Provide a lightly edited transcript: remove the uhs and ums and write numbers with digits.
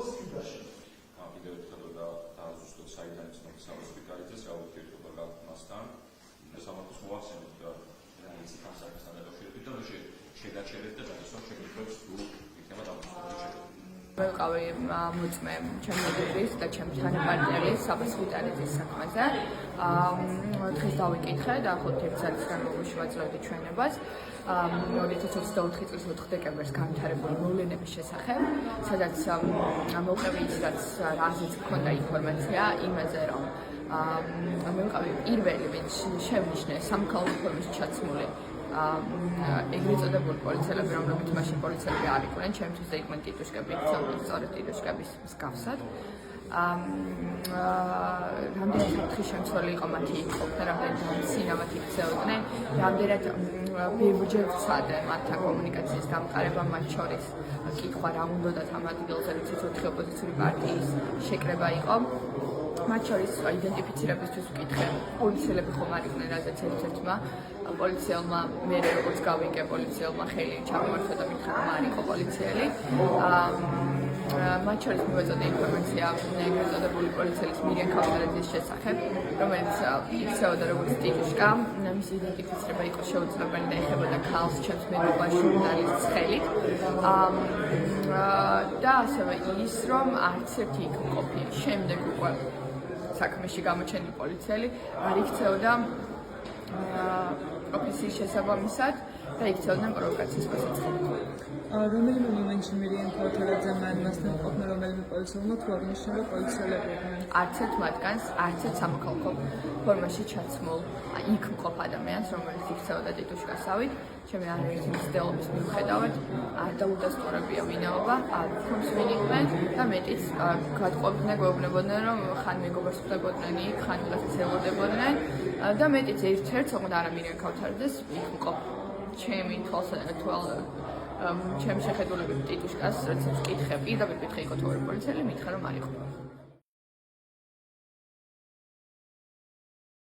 კიდევ ერთხელ დააზუსტოთ საიდან იცნობ საპასპიტალიძეს, რა ურთიერთობა გაქვთ მასთან. სამართლის მოახსენეთ და რაიცი განსაკუთრებულად დაკავშირებით და შეგაჩერეთ და გადასვამ შეგიძლიათ თუ იქნება დავუწყოთ. მე ვიყავი მოწმე ჩემი მეგობრის და ჩემი თანაპარტნიორის საპასპიტალიძის საქმეზე. დღეს დავიკითხე და ახლა 1 წელს განმავლობაში ვაძლევდი ჩვენებას. 2024 წლის 4 დეკემბერს განვითარებული მოვლენების შესახებ, სადაც მოვყევი ის, რაზეც მქონდა ინფორმაცია იმაზე, რომ მე ვიყავი პირველი, ვინც შევნიშნე სამოქალაქო ფორმის ჩაცმული ეგრეთ წოდებული პოლიციელები, რომლებიც მაშინ პოლიციელები არ იყვნენ, ჩემთვის და იყვნენ ტიტუშკები, იქცეოდნენ სწორედ ტიტუშკების მსგავსად. რამდენად საფრთხის შემცველი იყო მათი ყოფნა, რამდენად სინავად იქცეოდნენ, რამდენად ბევრჯერ ვცადე მათთან კომუნიკაციის დამყარება, მათ შორის კითხვა რა უნდათ ამ ადგილზე, რითიც 4 ოპოზიციური პარტიის შეკრება იყო. მათ შორის იდენტიფიცირებისთვის ვკითხე, პოლიციელები ხომ არ იყვნენ, რადგან ერთ-ერთმა პოლიციელმა მე როგორც გავიგე, პოლიციელმა ხელი ჩამოართვა და მითხრა, რომ არ იყო პოლიციელი. მათ შორის მივაწოდე ინფორმაცია ეგრეთ წოდებული პოლიციის მირიან ქავთარაძის შესახებ, რომელიც იქცეოდა როგორც ტიტუშკა, მისი იდენტიფიცირება იყო შეუძლებელი და ეხებოდა ქალს, ჩემს მეგობარ ჟურნალისტს ხელით. და ასევე ის, რომ არც ერთი იქ მყოფი შემდეგ უკვე საქმეში გამოჩენილი პოლიციელი არ იქცეოდა პროფესიის შესაბამისად და იქცეოდნენ პროვოკაციის მოსაწყობად. რომელიმე მომენტში მირიან ქავთარაძემ მასთან ყოფნა რომელიმე პოლიციელმა თუ აღნიშნა პოლიციელები იყვნენ? არც ერთ მათგანს, არც ერთ სამოქალაქო ფორმაში ჩაცმულ იქ მყოფ ადამიანს, რომელიც იქცეოდა ტიტუშკასავით, ჩემი არაერთი მცდელობის მიუხედავად არ დაუდასტურებია ვინაობა, არ ვქონს ვინ იყვნენ და მეტიც გადყვებდნენ, გვეუბნებოდნენ, რომ ხან მეგობარს ხვდებოდნენ იქ, ხან ვიღაცას ელოდებოდნენ და მეტიც ერთ-ერთს, ოღონდ არა მირიან ქავთარაძეს იქ მყოფ ჩემი ჩემი შეხედულებით ტიტუშკას, როდესაც ვკითხე, პირდაპირ ვკითხე იყო თუ არა პოლიციელი, მითხრა რომ არ იყო.